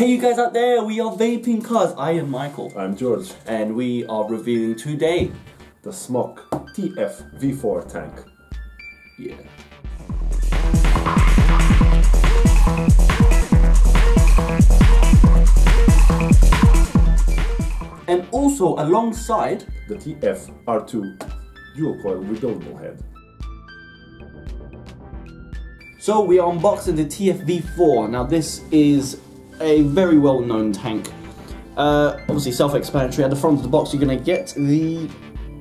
Hey you guys out there, we are Vape'n Cars. I am Michael. I'm George. And we are reviewing today the Smok TFV4 tank. Yeah. And also alongside the TFR2 dual coil rebuildable head. So we are unboxing the TFV4. Now this is a very well-known tank. Obviously self-explanatory. At the front of the box you're going to get the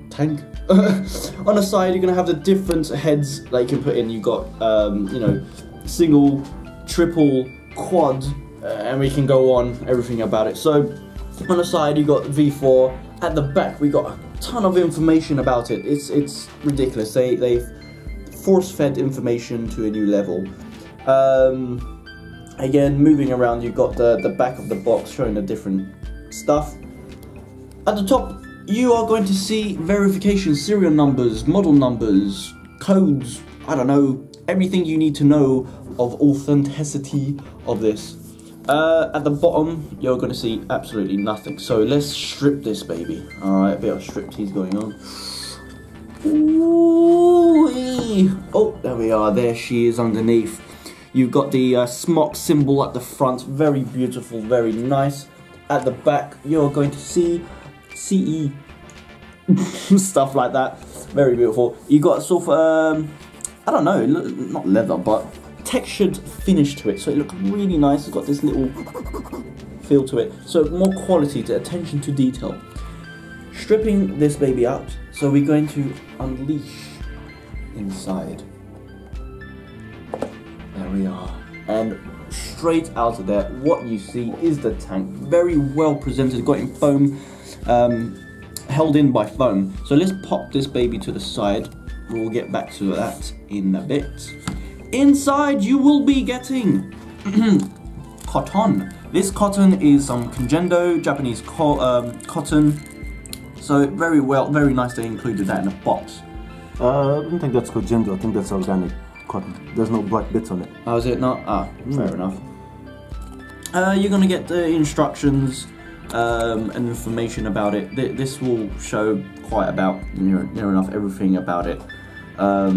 tank. On the side you're going to have the different heads that you can put in. You've got, you know, single, triple, quad, and we can go on everything about it. So on the side you got V4. At the back we got a ton of information about it. It's ridiculous. They've force-fed information to a new level. Again, moving around, you've got the back of the box showing the different stuff. At the top, you are going to see verification, serial numbers, model numbers, codes, I don't know, everything you need to know of authenticity of this. At the bottom, you're going to see absolutely nothing. So let's strip this baby. Alright, a bit of striptease going on. Ooh-wee. Oh, there we are, there she is underneath. You've got the Smok symbol at the front, very beautiful, very nice. At the back, you're going to see CE, stuff like that, very beautiful. You got sort of, I don't know, not leather, but textured finish to it, so it looks really nice. It's got this little feel to it, so more quality, to attention to detail. Stripping this baby out, so we're going to unleash inside. There we are, and straight out of there, what you see is the tank. Very well presented, got in foam, held in by foam. So let's pop this baby to the side. We'll get back to that in a bit. Inside you will be getting cotton. This cotton is some Kengendo, Japanese cotton. So very well, very nice they included that in a box. I don't think that's Kengendo, I think that's organic cotton. There's no black bits on it. Oh, is it not? Ah, fair enough. You're going to get the instructions and information about it. This will show quite about, near enough, everything about it. So,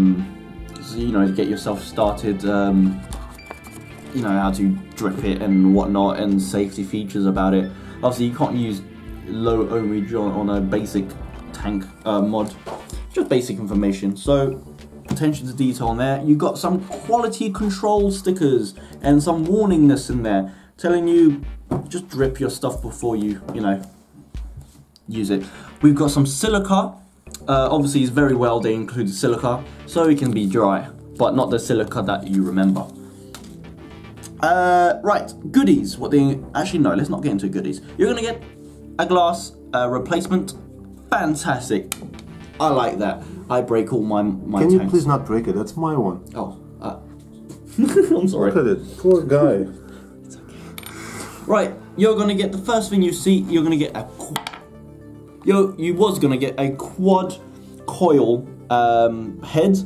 you know, to get yourself started, you know, how to drip it and whatnot, and safety features about it. Obviously, you can't use low ohmage on a basic tank mod. Just basic information. So, attention to detail on there. You got some quality control stickers and some warningness in there telling you just drip your stuff before you know, use it. We've got some silica. Obviously it's very well they included silica so it can be dry, but not the silica that you remember. Right, goodies. Actually no, let's not get into goodies. You're gonna get a glass replacement. Fantastic. I like that. I break all my Can you tanks. please not break it? That's my one. Oh, I'm sorry. Look at it, poor guy. It's okay. Right, you're gonna get the first thing you see. You're gonna get a. You was gonna get a quad coil head.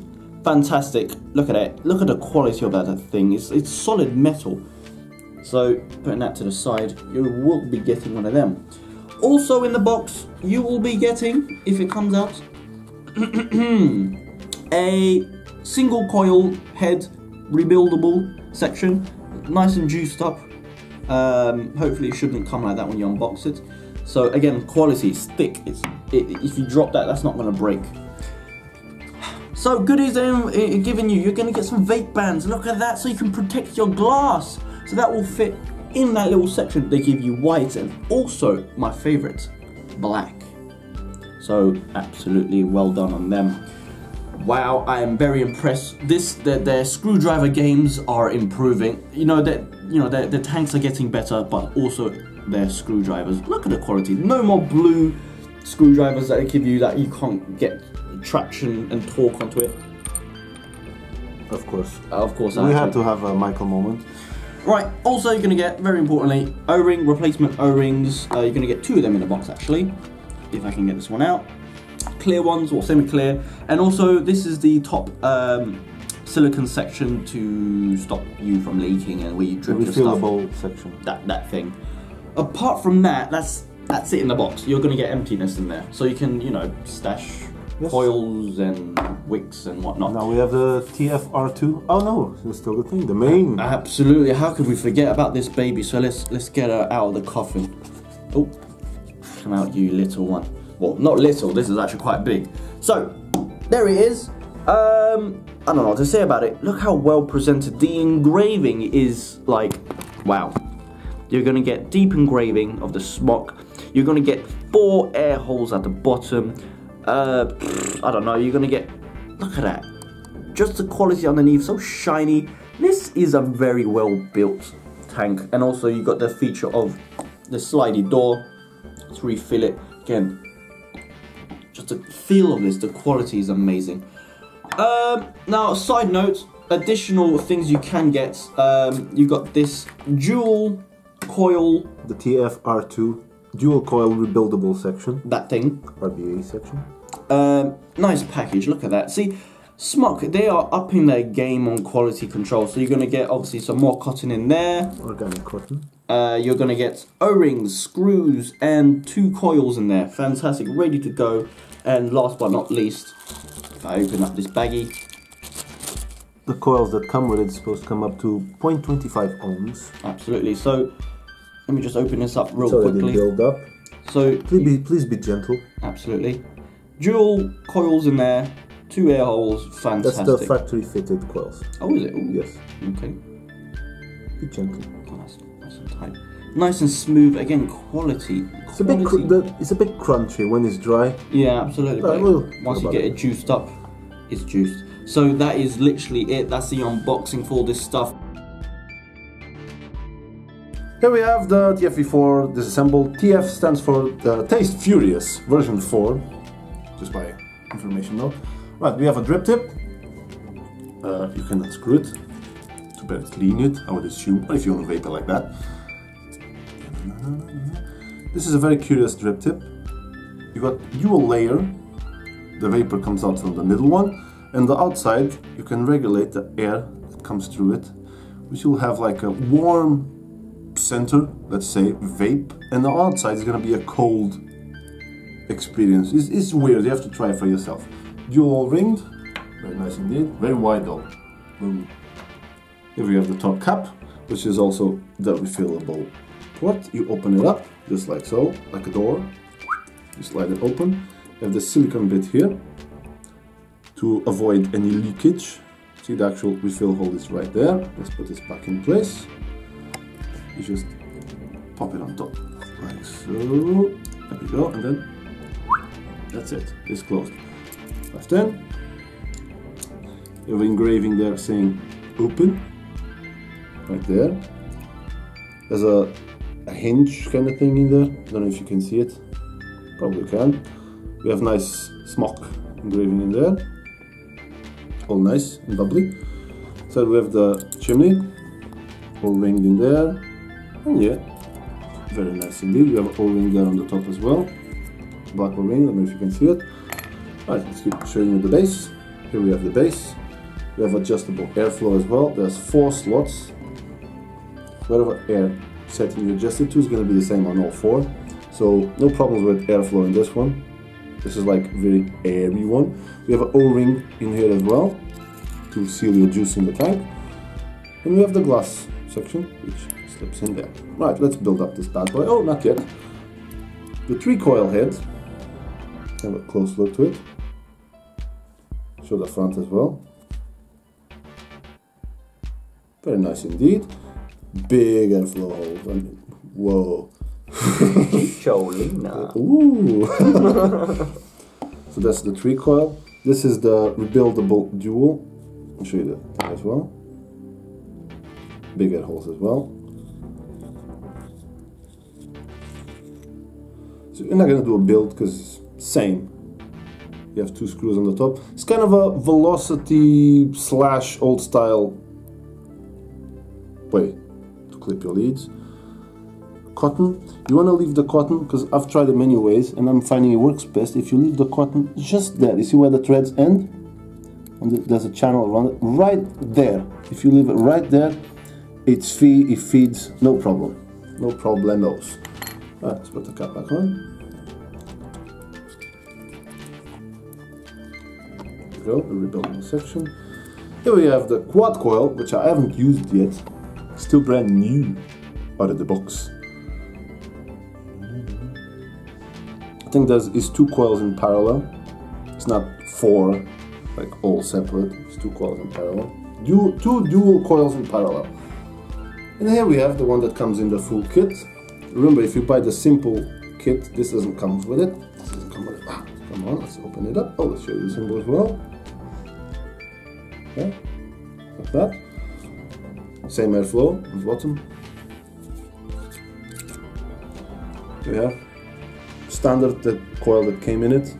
Fantastic. Look at it. Look at the quality of that thing. It's solid metal. So putting that to the side, you will be getting one of them. Also in the box, you will be getting, if it comes out, a single coil head rebuildable section, nice and juiced up. Hopefully it shouldn't come like that when you unbox it. So again, quality is thick. If you drop that, that's not going to break. So goodies they're giving you. You're going to get some vape bands. Look at that, so you can protect your glass. So that will fit in that little section. They give you white and also my favorite, black. So absolutely well done on them. Wow, I am very impressed. Their screwdriver games are improving. You know that the tanks are getting better, but also their screwdrivers. Look at the quality. No more blue screwdrivers that they give you that you can't get traction and torque onto it. Of course. Of course. We had to have a Michael moment. Right, also you're going to get, very importantly, O-ring, replacement O-rings. You're going to get 2 of them in the box actually, if I can get this one out. Clear ones or semi-clear. And also this is the top silicone section to stop you from leaking and where you drip your stuff. Refillable section. That thing. Apart from that, that's it in the box. You're gonna get emptiness in there, so you can, you know, stash coils and wicks and whatnot. Now we have the TFR2. Oh no, that's still the thing, the main. Absolutely. How could we forget about this baby? So let's get her out of the coffin. Oh, come out, you little one. Well, not little. This is actually quite big. So there it is. I don't know what to say about it. Look how well presented. The engraving is like, wow. You're gonna get deep engraving of the Smok. You're gonna get 4 air holes at the bottom. I don't know, you're gonna get, look at that. Just the quality underneath, so shiny. This is a very well built tank. And also you got the feature of the slidey door to refill it. Again, just the feel of this, the quality is amazing. Now, side note, additional things you can get. You got this dual coil. The TFR2 dual coil rebuildable section. That thing. RBA section. Nice package, look at that. See, Smok, they are upping their game on quality control. So you're going to get, obviously, some more cotton in there. Organic cotton. You're going to get O-rings, screws, and 2 coils in there. Fantastic, ready to go. And last but not least, if I open up this baggie, the coils that come with it is supposed to come up to 0.25 ohms. Absolutely. So let me just open this up real it's quickly. Build up. So please be gentle. Absolutely. Dual coils in there, 2 air holes. Fantastic. That's the factory fitted coils. Oh, is it? Ooh. Yes. Okay. Be gentle. Nice and tight. Nice and smooth. Again, quality. It's a bit crunchy when it's dry. Yeah, absolutely. But once you get it juiced up, it's juiced. So that is literally it. That's the unboxing for this stuff. Here we have the TFV4 disassembled. TF stands for the Taste Furious version 4. Just by information note. Right, we have a drip tip. You can unscrew it to better clean it, I would assume, or if you want to vape it like that. This is a very curious drip tip. You got dual layer. The vapor comes out from the middle one, and the outside you can regulate the air that comes through it, which will have like a warm center, let's say vape, and the outside is gonna be a cold experience. It's weird, you have to try it for yourself. Dual ringed, very nice indeed, very wide though. Here we have the top cap, which is also the refillable port. You open it up, just like so, like a door. You slide it open. You have the silicone bit here to avoid any leakage. See, the actual refill hole is right there. Let's put this back in place. You just pop it on top, like so. There we go, and then that's it. It's closed. Left in. You have an engraving there saying open, right there. There's a hinge kind of thing in there. I don't know if you can see it. Probably can. We have nice Smok engraving in there. All nice and bubbly. So we have the chimney, all ringed in there. And yeah, very nice indeed. We have an O-ring there on the top as well. Black O-ring, I don't know if you can see it. Alright, let's keep showing you the base. Here we have the base. We have adjustable airflow as well. There's 4 slots. Whatever air setting you adjust it to is going to be the same on all 4. So no problems with airflow in this one. This is like very airy one. We have an O-ring in here as well to seal your juice in the tank. And we have the glass section which slips in there. Right, let's build up this bad boy. Oh, not yet. The 3 coil head. Have a close look to it. Show the front as well. Very nice indeed. Big airflow holes. I mean, whoa. Ooh. So that's the 3 coil. This is the rebuildable dual. I'll show you that as well. Big air holes as well. So you're not gonna do a build because same. You have 2 screws on the top. It's kind of a velocity / old style way to clip your leads. Cotton, you want to leave the cotton because I've tried it many ways and I'm finding it works best if you leave the cotton just there. You see where the threads end? and there's a channel around it, right there. If you leave it right there, it feeds, no problem. No problemos. Alright, let's put the cap back on. There we go, the rebuildable section. Here we have the quad coil, which I haven't used yet. Still brand new out of the box. I think is 2 coils in parallel. It's not 4, like all separate. It's 2 coils in parallel. Two dual coils in parallel. And here we have the one that comes in the full kit. Remember, if you buy the simple kit, this doesn't come with it. This doesn't come with it. Ah, come on, let's open it up. Oh, let's show you the symbol as well. Okay, like that. Same airflow on the bottom. Here we have standard coil that came in it.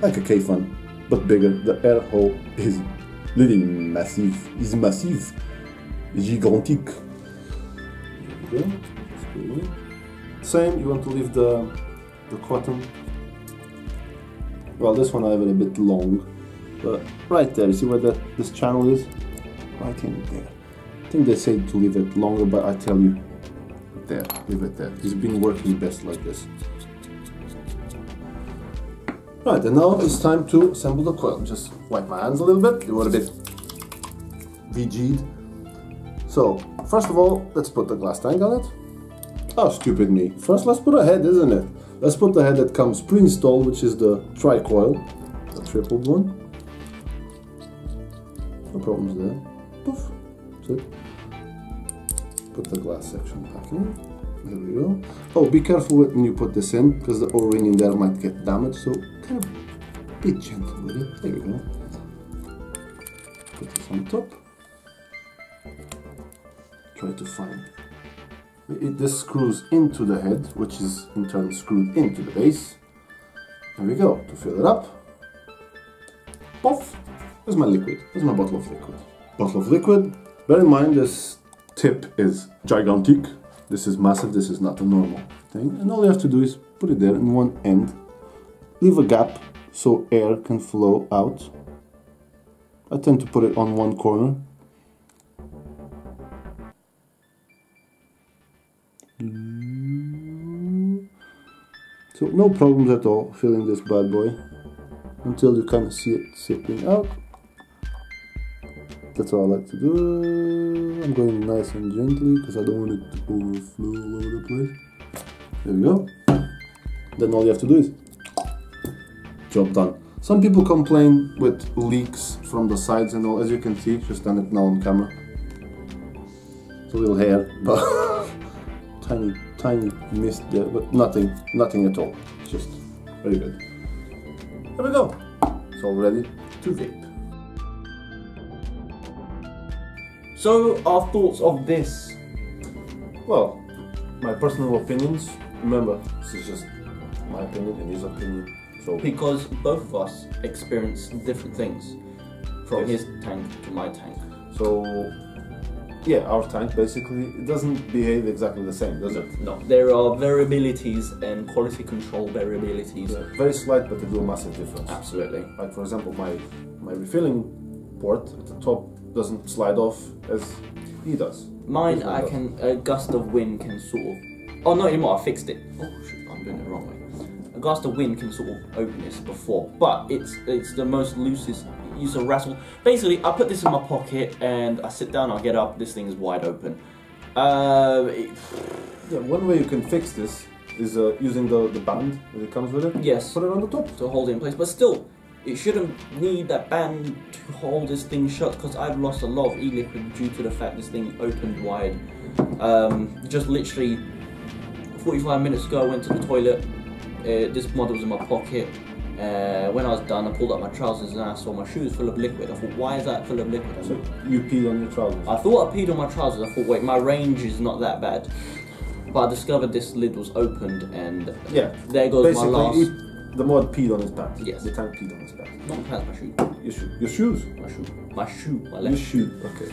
Like a K-fan, but bigger. The air hole is really massive. It's massive. Gigantic. Okay. Same, you want to leave the cotton. Well, this one I have it a bit long, but right there, you see where this channel is? Right in there. I think they say to leave it longer, but I tell you, there, leave it there. It's been working best like this. Right, and now it's time to assemble the coil. Just wipe my hands a little bit, they were a bit VG'd. So, first of all, let's put the glass tank on it. Oh, stupid me. First, let's put a head, isn't it? Let's put the head that comes pre-installed, which is the tri-coil, the tripled one. No problems there. Poof. That's it. Put the glass section back in. There we go. Oh, be careful when you put this in, because the O-ring in there might get damaged, so kind of be gentle with it. There we go. Put this on top. Try to find this screws into the head, which is in turn screwed into the base. There we go. To fill it up, poof. There's my liquid. There's my bottle of liquid. Bottle of liquid. Bear in mind this tip is gigantic. This is massive. This is not a normal thing. And all you have to do is put it there in one end. Leave a gap so air can flow out. I tend to put it on one corner. So no problems at all filling this bad boy until you kind of see it sipping out. That's all I like to do. I'm going nice and gently because I don't want it to overflow all over the place. There we go. Then all you have to do is job done. Some people complain with leaks from the sides and all. As you can see, just done it now on camera. It's a little hair, but tiny mist there, but nothing at all. It's just very good. There we go. It's all ready to vape. So, our thoughts of this? Well, my personal opinions. Remember, this is just my opinion and his opinion. So Because both of us experience different things, from his tank to my tank. So yeah, our tank basically, it doesn't behave exactly the same, does it? No, there are variabilities and quality control variabilities. Yeah, very slight, but they do a massive difference. Absolutely. Like for example, my refilling port at the top doesn't slide off as he does. Mine, a gust of wind can sort of... Oh, not anymore, I fixed it. Oh, shoot, I'm doing it the wrong way. A gust of wind can sort of open this before, but it's the most loosest use of rattle. Basically, I put this in my pocket and I sit down, I get up, this thing is wide open. Yeah, one way you can fix this is using the band that comes with it. Yes. Put it on the top to hold it in place, but still, it shouldn't need that band to hold this thing shut, because I've lost a lot of e-liquid due to the fact this thing opened wide. Just literally 45 minutes ago I went to the toilet, this model was in my pocket. When I was done, I pulled up my trousers and I saw my shoes full of liquid. I thought, why is that full of liquid? So you peed on your trousers? I thought I peed on my trousers. I thought, wait, my range is not that bad. But I discovered this lid was opened and yeah, there goes basically my last... the mod peed on his pants. Yes. The tank peed on his pants. Not my pants, my shoe. Your shoe. Your shoes? My shoe. My shoe. My Your left shoe. Okay.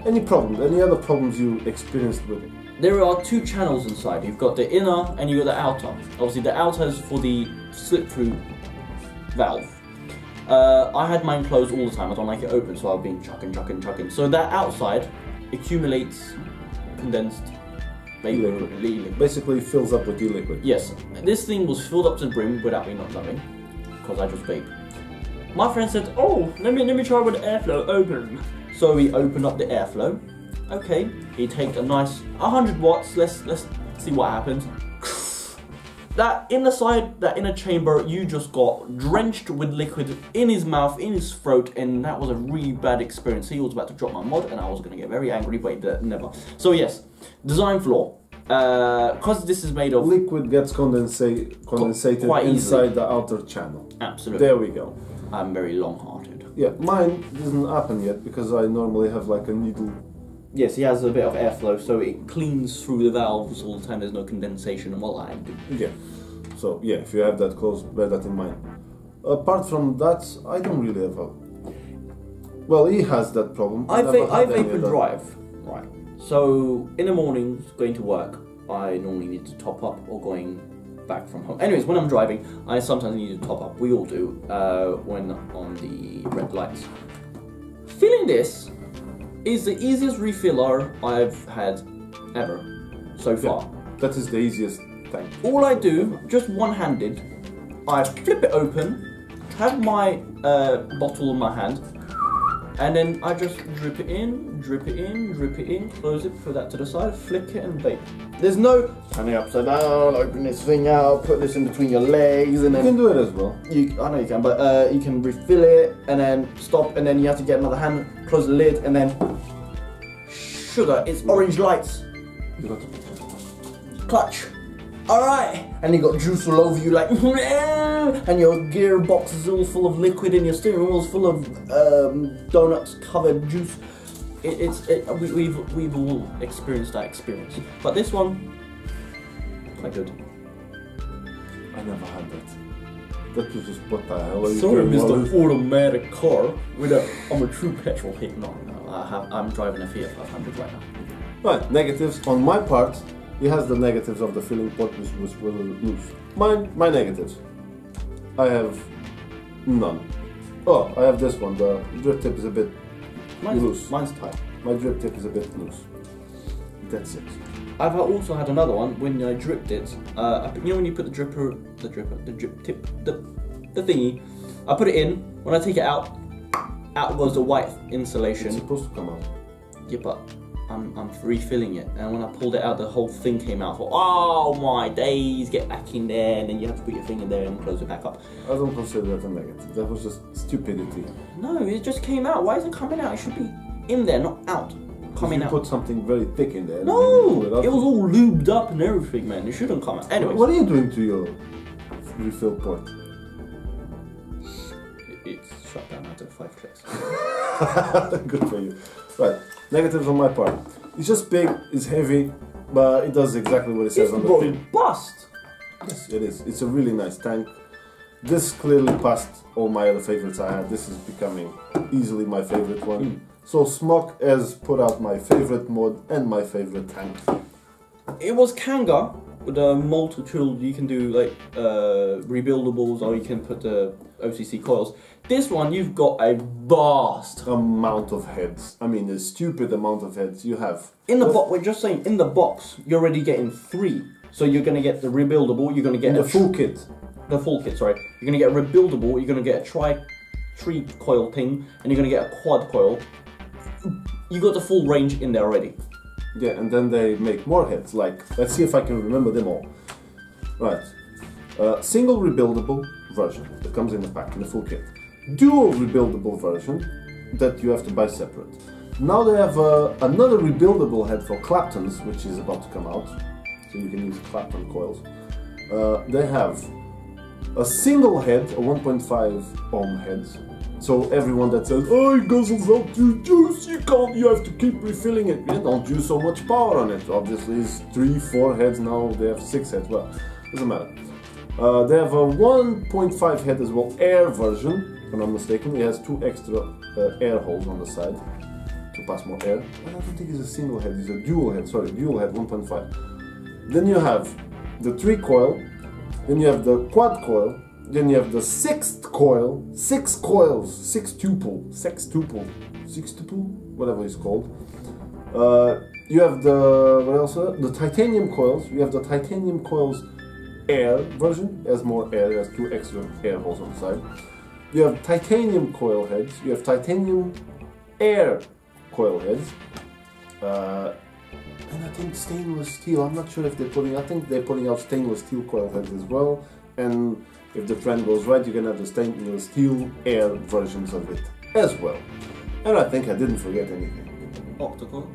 Any problems? Any other problems you experienced with it? There are two channels inside. You've got the inner and you've got the outer. Obviously the outer is for the slip-through valve. I had mine closed all the time. I don't like it open, so I've been chucking. So that outside accumulates condensed vapor. Basically fills up with e-liquid. Yes, this thing was filled up to the brim without me not knowing, because I just vape. My friend said, "Oh, let me try with the airflow open." So he opened up the airflow. Okay, he takes a nice 100 watts. Let's see what happens. That inner chamber, you just got drenched with liquid in his mouth, in his throat, and that was a really bad experience. He was about to drop my mod, and I was gonna get very angry, but never. So yes, design flaw. Because this is made of liquid gets condensated inside easily. the outer channel. Absolutely. There we go. I'm very long-hearted. Yeah, mine doesn't happen yet because I normally have like a needle. Yes, he has a bit of airflow, so it cleans through the valves all the time. There's no condensation, and well, I do. Yeah. So yeah, if you have that close, bear that in mind. Apart from that, I don't really have a. Well, he has that problem. I vape and drive, right? So in the mornings, going to work, I normally need to top up, or going back from home. Anyways, when I'm driving, I sometimes need to top up. We all do when on the red lights. Filling this is the easiest refiller I've had ever so far. Yeah, that is the easiest thing. All I do, just one-handed, I flip it open, have my bottle in my hand, and then I just drip it in, close it, put that to the side, flick it and vape. There's no turning it upside down, open this thing out, put this in between your legs, and then... You can do it as well. I know you can, but you can refill it, and then stop, and then you have to get another hand, close the lid, and then... Sugar, it's orange lights. You got to... Clutch. Alright! And you got juice all over you like... And your gearbox is all full of liquid, and your steering wheel is full of donuts covered juice. We've all experienced that experience. But this one, quite good. I never had that. That was just what the hell are you Sorry, doing? Mr. Automatic car. I'm a true petrol hit. No, I'm driving a Fiat 500 right now. Right, negatives on my part. He has the negatives of the filling port, which was loose. My negatives. I have none. Oh, I have this one. The drip tip is a bit loose. Mine's tight. My drip tip is a bit loose. That's it. I've also had another one when I dripped it. You know when you put the drip tip, the thingy. I put it in. When I take it out goes the white insulation. It's supposed to come out. Yeah, but I'm refilling it, and when I pulled it out, the whole thing came out. Oh my days! Get back in there, and then you have to put your thing in there and close it back up. I don't consider that a negative. That was just stupidity. No, it just came out. Why is it coming out? It should be in there, not out. Coming out. You put something very thick in there. No, it was all lubed up and everything, man. It shouldn't come out. Anyway, what are you doing to your refill port? It's shut down after 5 clicks. Good for you. Right, negatives on my part. It's just big, it's heavy, but it does exactly what it says on the tin. It's robust. Yes, it is. It's a really nice tank. This clearly passed all my other favorites I had. This is becoming easily my favorite one. So Smok has put out my favorite mod and my favorite tank. It was Kanga with a multi-tool. You can do like rebuildables, or you can put the OCC coils. This one, you've got a vast amount of heads. I mean, a stupid amount of heads you have. In the box, we're just saying, in the box, you're already getting 3. So you're going to get the rebuildable, you're going to get the full kit. The full kit, sorry. You're going to get a rebuildable, you're going to get a tri coil thing, and you're going to get a quad coil. You got the full range in there already. Yeah, and then they make more heads. Like, let's see if I can remember them all. Right. Single rebuildable version that comes in the pack, in the full kit. Dual rebuildable version that you have to buy separate. Now they have another rebuildable head for Claptons, which is about to come out, so you can use Clapton coils. They have a single head, a 1.5 ohm heads. So everyone that says, "Oh, it guzzles out too juice, you have to keep refilling it." Yeah, don't use so much power on it. Obviously, it's 3-4 heads now. They have 6 heads. Well, doesn't matter. They have a 1.5 head as well, air version. If I'm not mistaken, it has 2 extra air holes on the side to pass more air. I don't think it's a single head, it's a dual head, sorry, dual head 1.5. Then you have the 3 coil, then you have the quad coil, Then you have the sixth coil, 6 coils, sextuple, whatever it's called. You have the, what else? The titanium coils. You have the titanium coils air version. It has more air, it has 2 extra air holes on the side. You have titanium coil heads. You have titanium air coil heads. And I think stainless steel. I'm not sure if they're putting. I think they're putting out stainless steel coil heads as well. And if the trend goes right, you can have the stainless steel air versions of it as well. And I think I didn't forget anything. Octacoil.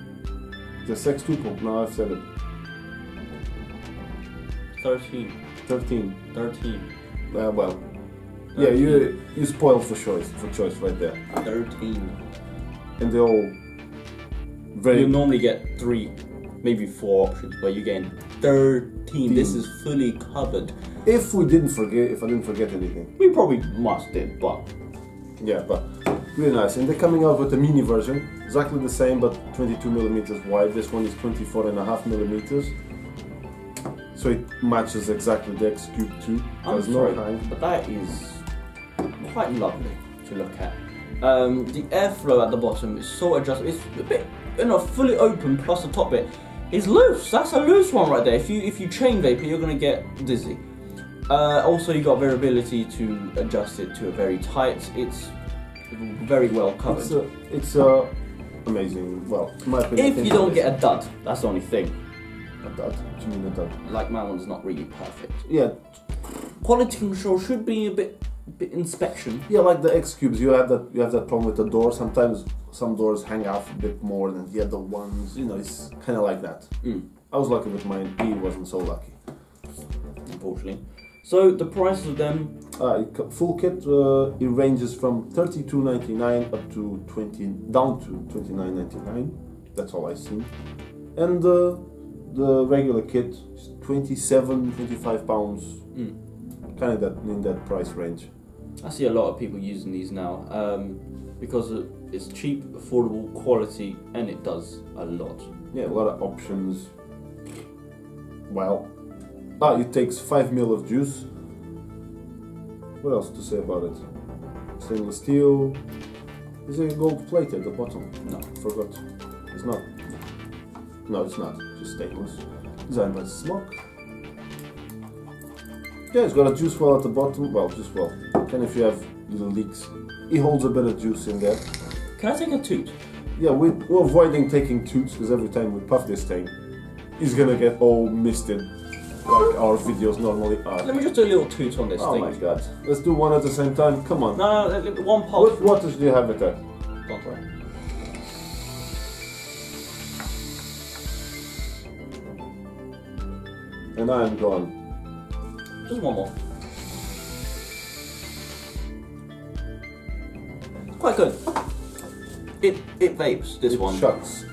The sextuple. No, I've said it. 13. 13. 13. Well. 13. Yeah, you spoiled for choice right there. 13. And they're all very. You normally get 3, maybe 4 options, but you're getting 13. This is fully covered. If I didn't forget anything. We probably must did, but yeah, but really nice. And they're coming out with a mini version, exactly the same, but 22 millimeters wide. This one is 24.5 millimeters. So it matches exactly the X Cube 2. There's no hang. But that is quite lovely to look at. The airflow at the bottom is so adjustable. It's a bit, fully open. Plus the top bit is loose. That's a loose one right there. If you chain vapor, you're gonna get dizzy. Also, you got variability to adjust it to a very tight. It's very well covered. It's amazing. Well, in my opinion, if you don't get a dud, that's the only thing. A dud? What do you mean a dud? Like my one's not really perfect. Yeah. Quality control should be a bit inspection. Yeah, like the X Cubes, you have that problem with the door. Sometimes some doors hang off a bit more than the other ones. It's kind of like that. I was lucky with mine. He wasn't so lucky, unfortunately. So the prices of them, full kit, it ranges from $32.99 up to down to $29.99. That's all I've seen. And the regular kit is 25 pounds. Kind of in that price range. I see a lot of people using these now because it's cheap, affordable, quality, and it does a lot. Yeah, a lot of options. Well, it takes 5 ml of juice. What else to say about it? Stainless steel. Is there a gold plate at the bottom? No, forgot. It's not. No, it's not. Just stainless. Designed by Smok. Yeah, it's got a juice well at the bottom. Well, juice well. And if you have little leaks, it holds a bit of juice in there. Can I take a toot? Yeah, we're avoiding taking toots because every time we puff this thing, it's gonna get all misted, like our videos normally are. Let me just do a little toot on this thing. Oh my god. Let's do one at the same time. Come on. No, one pulse. What wattage do you have it at? Don't worry. And I am gone. Just one more. Quite good. It vapes, this one. Shucks.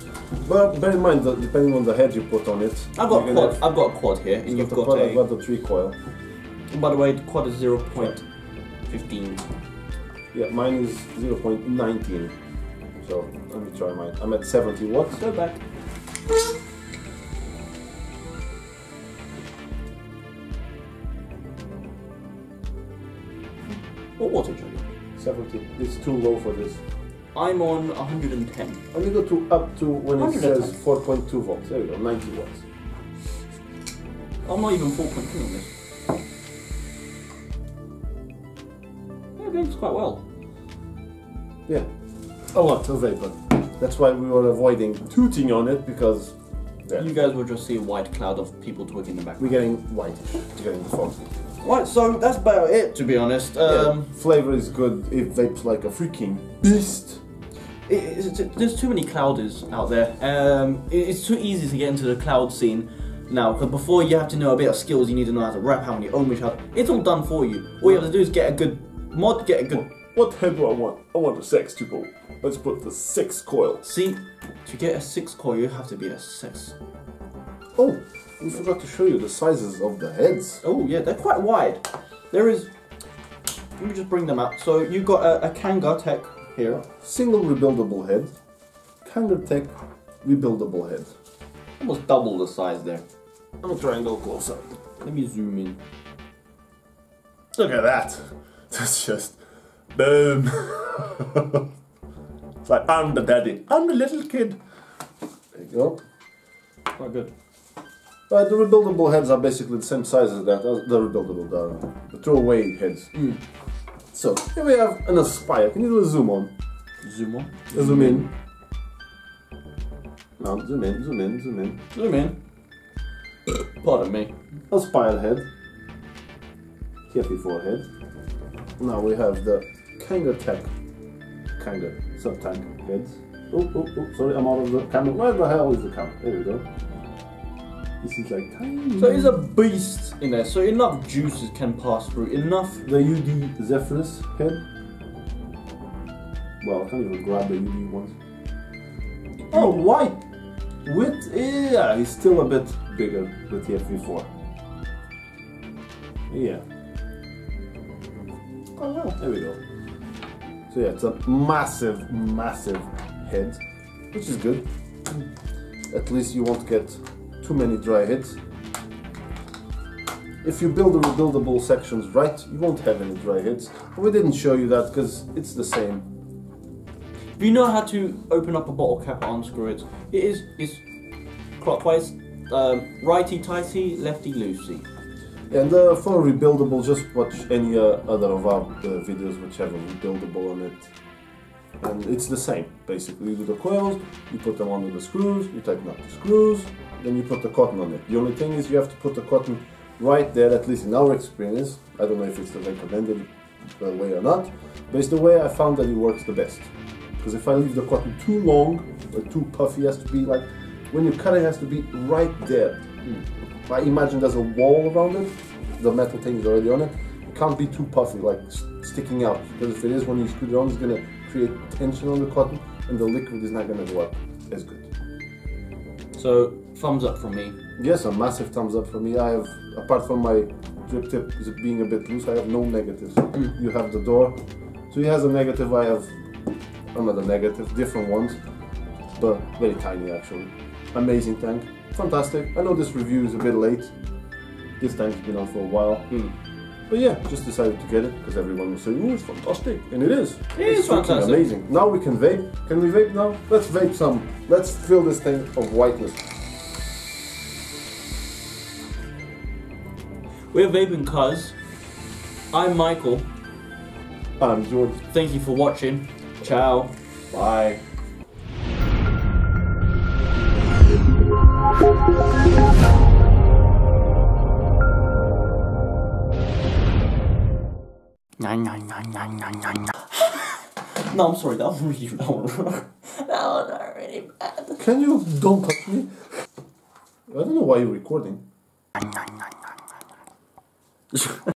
But bear in mind that depending on the head you put on it. I've got a quad here, and you've got I've got the 3 coil. By the way, the quad is 0.15. Yeah, mine is 0.19. So let me try mine. I'm at 70 watts. Go back. What wattage are you? 70. It's too low for this. I'm on 110. And you go up to when it says 4.2 volts. There you go, 90 watts. I'm not even 4.2 on this. Yeah, it vapes quite well. Yeah, a lot of vapor. That's why we were avoiding tooting on it because you guys will just see a white cloud of people talking in the background. We're getting whitish, getting the fog. Right, so that's about it, to be honest. Flavor is good. It vapes like a freaking beast. There's too many clouders out there. It's too easy to get into the cloud scene now, because before you have to know a bit of skills, you need to know how to wrap, how many ohm you have. It's all done for you. All you have to do is get a good mod, get a good... What head do I want? I want a sextuple. Let's put the 6 coil. See, to get a 6 coil, you have to be a 6. Oh, we forgot to show you the sizes of the heads. Oh yeah, they're quite wide. There is... Let me just bring them out. So you've got a Kanga Tech here. Single rebuildable head. Kanga Tech rebuildable head. Almost double the size there. I'm gonna try and go closer. Let me zoom in. Look at that. That's just boom. It's like, I'm the daddy. I'm the little kid. There you go. Quite good. The rebuildable heads are basically the same size as that. The rebuildable, the throwaway heads. So here we have an Aspire. Can you do a zoom on? Zoom on. Zoom in. No, zoom in, zoom in, zoom in. Zoom in. Pardon me. Aspire head. TFV4 head. Now we have the kinda sub-tank heads. Oh, sorry, I'm out of the camera. Where the hell is the camera? There we go. This is like tiny. So it's a beast in there, so enough juices can pass through, enough. The UD Zephyrus head. Well, I can't even grab the UD ones. Oh, white! Width, yeah, he's still a bit bigger with the TFV4. Yeah. Oh well, there we go. So yeah, it's a massive, massive head, which is good. At least you won't get too many dry hits. If you build the rebuildable sections right, you won't have any dry hits. We didn't show you that because it's the same. If you know how to open up a bottle cap and unscrew it, it's clockwise, righty-tighty, lefty-loosey. And for rebuildable, just watch any other of our videos which have a rebuildable on it. And it's the same, basically. You do the coils, you put them under the screws, you tighten up the screws, then you put the cotton on it. The only thing is you have to put the cotton right there, at least in our experience. I don't know if it's the recommended way or not, but it's the way I found that it works the best. Because if I leave the cotton too long or too puffy, it has to be like, when you cut it, it has to be right there. I imagine there's a wall around it, the metal thing is already on it. It can't be too puffy, like sticking out, because if it is, when you screw it on, it's going to create tension on the cotton and the liquid is not going to go up as good. So, thumbs up from me. Yes, a massive thumbs up for me. I have, apart from my drip tip being a bit loose, I have no negatives. You have the door, so he has a negative, I have another negative, different ones, but very tiny actually. Amazing tank, fantastic. I know this review is a bit late. This tank's been on for a while. But yeah, just decided to get it because everyone was saying, "Oh, it's fantastic," and it is. It's fantastic. Amazing. Now we can vape. Can we vape now? Let's vape some. Let's fill this thing of whiteness. We're Vape'n Cuz. I'm Michael. I'm George. Thank you for watching. Ciao. Bye. No, I'm sorry, that was really loud. That was really bad. Can you don't touch me? I don't know why you're recording.